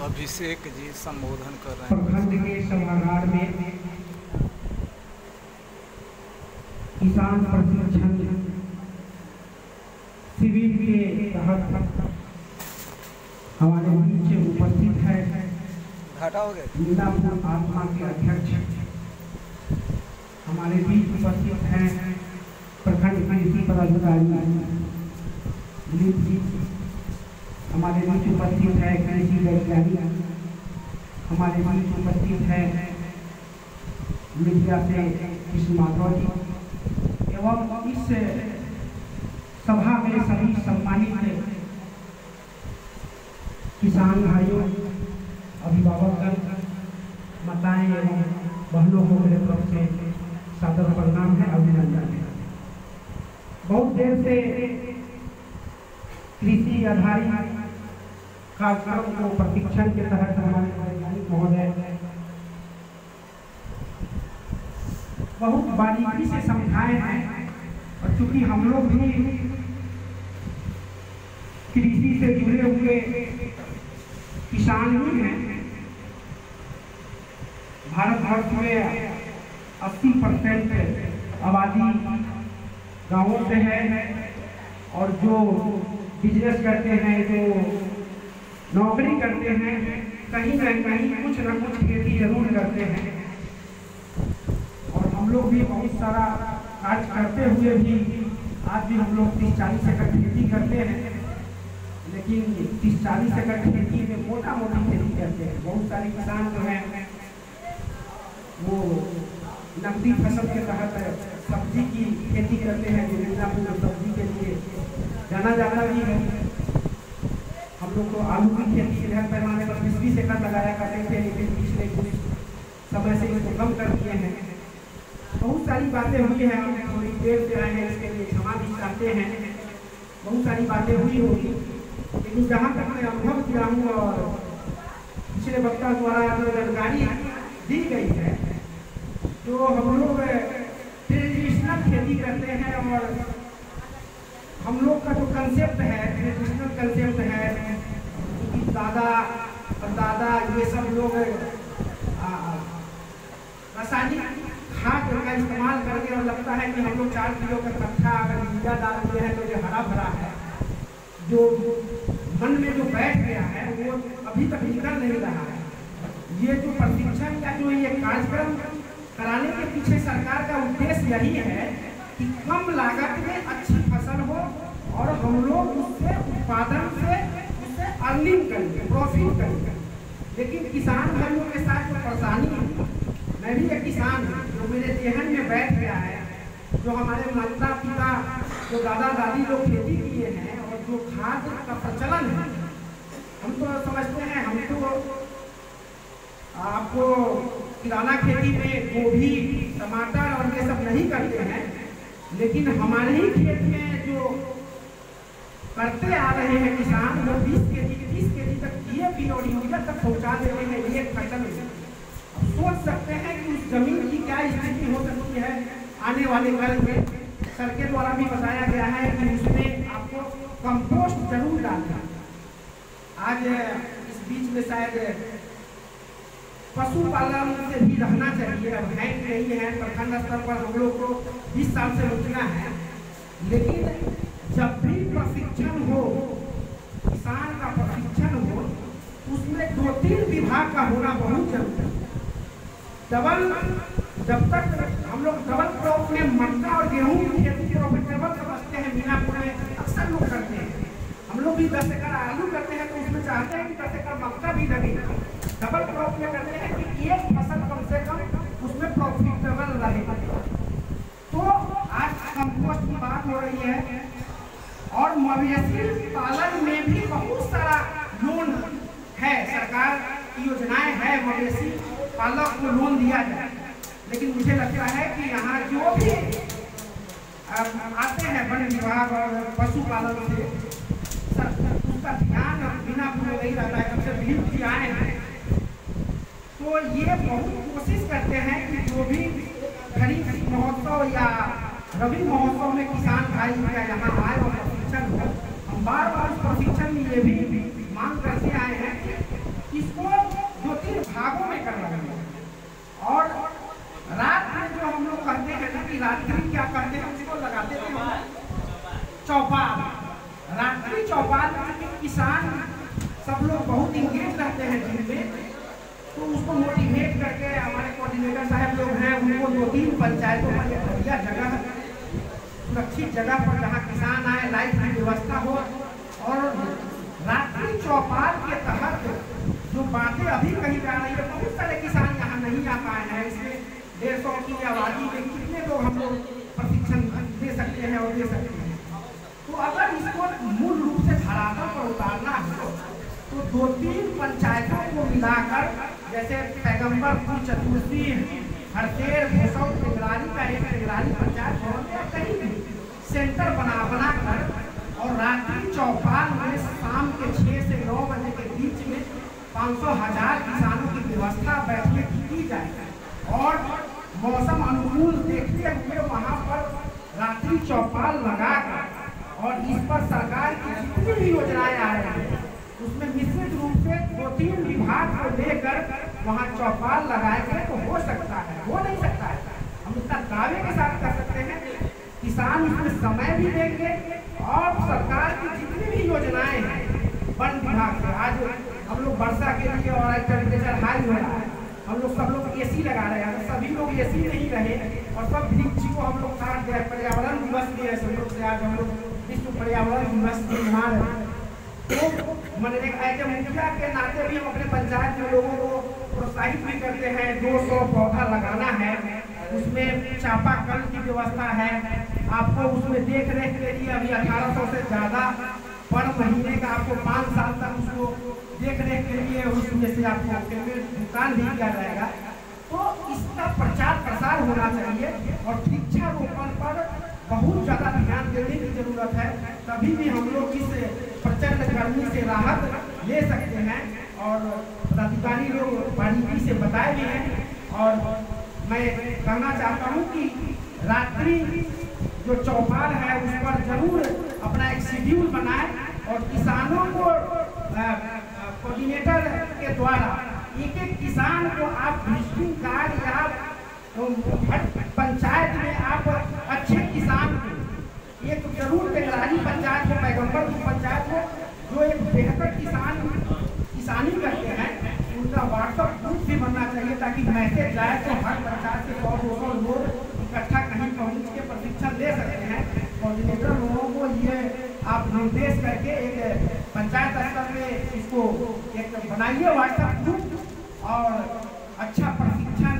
अभिषेक जी संबोधन कर रहे हैं। प्रखंड के सभागार में किसान प्रशिक्षण शिविर के तहत हमारे बीच उपस्थित है घाटा हो गया मीनापुर आत्मा के अध्यक्ष, हमारे बीच उपस्थित हैं प्रखंड कृषि पदाधिकारी दिलीप जी, हमारे बीच उपस्थित है कृषि वैज्ञानिक, हमारे बीच उपस्थित है मीडिया से कृष्ण माधव जी एवं इस सभा में सभी सम्मानित किसान भाइयों, अभिभावकगण, माताएं एवं बहनों को मेरे तरफ से सादर प्रणाम है, अभिनंदन है। बहुत देर से कृषि आधारित कार्यक्रम को प्रशिक्षण के तहत हमारे वैज्ञानिक महोदय बहुत बारीकी से समझाए हैं, और चूंकि हम लोग भी कृषि से जुड़े हुए किसान ही हैं, भारतवर्ष में 80% आबादी गांवों से है, और जो बिजनेस करते हैं, जो नौकरी करते हैं, कहीं न कहीं कुछ न कुछ खेती जरूर करते हैं। और हम लोग भी बहुत सारा कार्य करते हुए भी आज भी हम लोग 30-40 एकड़ खेती करते हैं, लेकिन 30-40 एकड़ खेती में मोटा मोटी खेती करते हैं। बहुत सारे किसान जो हैं वो नकदी फसल के तहत सब्जी की खेती करते हैं, जो मीनापुर सब्जी के लिए जाना जाता भी है। हम लोग तो आलू की खेती बृहद पैमाने पर 20-20 एकड़ लगाया करते थे, लेकिन पिछले कुछ समय से इसको कम कर दिए हैं। बहुत सारी बातें हुई हैं, हम थोड़ी देर से आए हैं, इसके लिए क्षमा भी चाहते हैं। बहुत सारी बातें हुई होगी, लेकिन जहाँ तक मैं अनुभव किया हूँ और पिछले वक्ता द्वारा जो जानकारी दी गई है, तो हम लोग ट्रेडिशनल खेती करते हैं, और हम लोग का जो कंसेप्ट है ट्रेडिशनल कंसेप्ट है कि दादा दादा ये सब लोग रासायनिक खाद का इस्तेमाल करके, और लगता है कि हम लोग 4 किलो का कट्ठा अगर यूरिया डालते हैं तो ये हरा भरा है। जो मन में जो बैठ गया है वो अभी तक निकल नहीं रहा है। ये जो प्रशिक्षण का जो ये कार्यक्रम कराने के पीछे सरकार का उद्देश्य यही है कि कम लागत में अच्छी फसल हो, और हम लोग उससे उत्पादन से उससे अर्निंग करेंगे, प्रॉफिट करेंगे। लेकिन किसान भाइयों के साथ जो परेशानी है, मैं भी एक किसान हूँ, जो मेरे जेहन में बैठ गया है, जो हमारे माता पिता जो दादा दादी लोग खेती किए हैं, और जो खाद का प्रचलन है, हम तो समझते हैं, हम तो आपको किराना खेती में गोभी टमाटर और ये सब नहीं करते हैं, लेकिन हमारे ही खेत में जो करते आ रहे हैं किसान, वो 20 केजी 30 केजी तक DAP और यूरिया तक पहुंचा देते हैं एक फसल में। अब सोच सकते हैं कि उस जमीन की क्या स्थिति हो सकती है आने वाले कल में। सर के द्वारा भी बताया गया है कि उसमें आपको कंपोस्ट जरूर डालना। आज इस बीच में शायद पशुपालन से भी रहना चाहिए। अब है कि नहीं है, प्रखंड स्तर पर हम लोग को 20 साल से रुकना है, लेकिन जब भी प्रशिक्षण हो, किसान का प्रशिक्षण हो, उसमें 2-3 विभाग का होना बहुत जरूरी है। जब तक हम लोग डबल क्रॉप में मक्का और गेहूं की खेती प्रॉफिटेबल समझते हैं, मीनापुर में अक्सर लोग करते हैं। हम लोग भी 10 एकड़ आलू करते हैं, तो उसमें चाहते हैं कि 10 एकड़ मक्का भी लगे। डबल क्रॉप में करते हैं कि एक फसल कम से कम उसमें प्रॉफिटेबल रहे। तो आज कंपोस्ट की बात हो रही है, और मवेशी पालन में भी बहुत सारा लोन है, सरकार की योजनाएं है, मवेशी पालक को लोन दिया जाए। लेकिन मुझे लगता है कि यहाँ जो भी आते हैं वन विभाग और पशुपालन से, उसका ध्यान बिना पूरे नहीं रहता है। जब से दिलीप जी आए हैं, तो ये बहुत कोशिश करते हैं कि जो भी खरीफ महोत्सव या रबी महोत्सव में किसान भाई का यहाँ आए और प्रशिक्षण हो। हम बार बार प्रशिक्षण में ये भी मांग करते आए हैं कि इसको चाहते हैं जिम में, तो उसको मोटिवेट करके हमारे कोऑर्डिनेटर साहब लोग हैं, उनको 2-3 पंचायतों में एक बढ़िया जगह, सुरक्षित जगह पर जहाँ किसान आए, लाइट की व्यवस्था हो, और रात्रि चौपाल के तहत जो बातें अभी कही जा रही है, बहुत सारे किसान यहाँ नहीं आ पाए हैं। इसमें 150 की आबादी में कितने लोग हम लोग प्रशिक्षण दे सकते हैं और दे सकते हैं। तो अगर इसको मूल रूप से धरातल पर उतारना हो तो 2-3 पंचायतों को मिलाकर, जैसे पैगम्बरपुर, चतुर्थी, हरसेर, भूसौर, टेंगरारी का एक टेंगरारी पंचायत भवन या कहीं भी सेंटर बना कर, और रात्रि चौपाल में शाम के 6 से 9 बजे के बीच में 500,000 किसानों की व्यवस्था बैठने की जाए, और मौसम अनुकूल देखते हुए वहाँ पर रात्रि चौपाल लगाकर, और इस पर सरकार की जितनी भी योजनाएं आ रही हैं उसमें निश्चित रूप से 2-3 विभाग को लेकर वहाँ चौपाल लगाएंगे तो हो सकता है, हो नहीं सकता है, हम इतना दावे के साथ कर सकते हैं। किसान इसमें समय भी देंगे, और सरकार की जितनी भी योजनाएं हैं वन विभाग से, आज हम लोग वर्षा के लिए और टेम्परेचर हाई हो रहा है, हम लोग सब लोग AC लगा रहे हैं, सभी लोग AC नहीं रहे, और सब वृक्ष को हम लोग काट दिया। पर्यावरण दिवस भी है सब लोग से, आज हम लोग विश्व पर्यावरण दिवस मना रहे हैं। तो मनरेगा ऐसे मुखिया के नाते भी हम अपने पंचायत में लोगों को प्रोत्साहित भी करते हैं। 200 पौधा लगाना है, उसमें चापाकल की व्यवस्था है, आपको उसमें देख रेख के लिए अभी 1800 से ज़्यादा पर महीने का आपको 5 साल तक उसको देख रेख के लिए उसमें से आपको पेमेंट भुगतान भी किया जाएगा। तो इसका प्रचार प्रसार होना चाहिए, और वृक्षारोपण पर बहुत ज़्यादा ध्यान देने की जरूरत है, तभी भी हम लोग इस प्रचंड गर्मी से राहत ले सकते हैं। और पदाधिकारी लोग बारीकी से बताए भी हैं, और मैं कहना चाहता हूँ कि रात्रि जो चौपाल है उस पर जरूर अपना एक शेड्यूल बनाए, और किसानों को कोऑर्डिनेटर के द्वारा एक किसान को आप विजिटिंग कार्ड या हर पंचायत में आप अच्छे किसान को एक जरूर टेंगरारी पंचायत हो, पैगम्बरपुर पंचायत हो, जो एक बेहतर किसानी करते हैं, उनका व्हाट्सएप ग्रुप भी बनना चाहिए, ताकि मैसेज जाए तो हर पंचायत से 100-200 लोग इकट्ठा कहीं पहुँच के प्रशिक्षण ले सकते हैं। कोऑर्डिनेटर लोगों को ये आप निर्देश करके एक पंचायत स्तर में इसको एक बनाइए व्हाट्सएप ग्रुप, और अच्छा प्रशिक्षण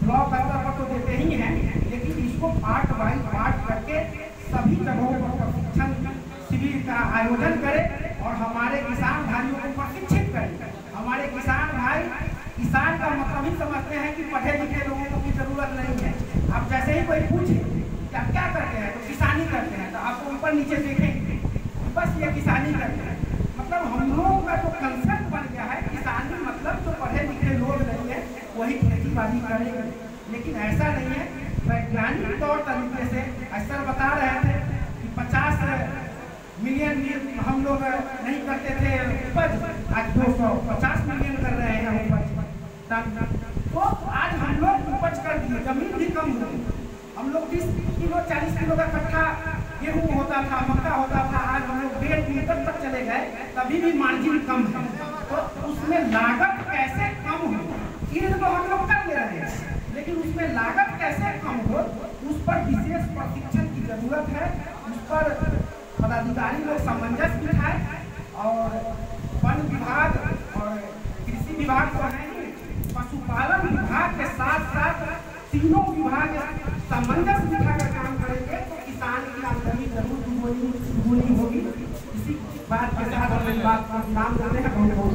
ब्लॉक स्तर पर तो देते ही हैं, लेकिन इसको पार्ट बाई पार्ट करके सभी जगहों पर प्रशिक्षण शिविर का आयोजन करें, और हमारे किसान भाइयों को प्रशिक्षित करें। हमारे किसान भाई, किसान का मतलब ही समझते हैं कि पढ़े लिखे लोगों की जरूरत नहीं है। आप जैसे ही कोई पूछे कि आप क्या करते हैं, तो किसानी करते हैं, तो आपको ऊपर नीचे देखेंगे बस ये किसानी करते हैं। मतलब हम लोगों का जो कंसेप्ट बन गया है किसानी मतलब जो पढ़े लिखे लोग नहीं है वही खेती बाड़ी करेंगे, लेकिन ऐसा नहीं है। वैज्ञानिक तौर तरीके से अक्सर बता रहे थे कि 50 मिलियन हम लोग नहीं करते थे उपज, आज 250 मिलियन कर रहे हैं उपज। तो आज हम लोग उपज कर दिए, जमीन भी कम हो गई। हम लोग 20 किलो 40 किलो का कट्ठा गेहूँ होता था, मक्का होता था, आज हम लोग 1.5 क्विंटल तक चले गए, तभी भी मार्जिन कम है। तो उसमें लागत कैसे कम हो, ये तो हम लोग कर ले रहे हैं, लेकिन उसमें लागत कैसे कम हो, उस पर विशेष प्रशिक्षण की जरूरत है। उस पर पदाधिकारी लोग सामंजस्य बिठाए, और वन विभाग और कृषि विभाग तो है ही, पशुपालन विभाग के साथ साथ तीनों विभाग सामंजस्य बिठाकर काम करेंगे तो किसान की आमदनी जरूर दुगुनी होगी। इसी बात के साथ हम इस बात को विराम देते हैं। बहुत बहुत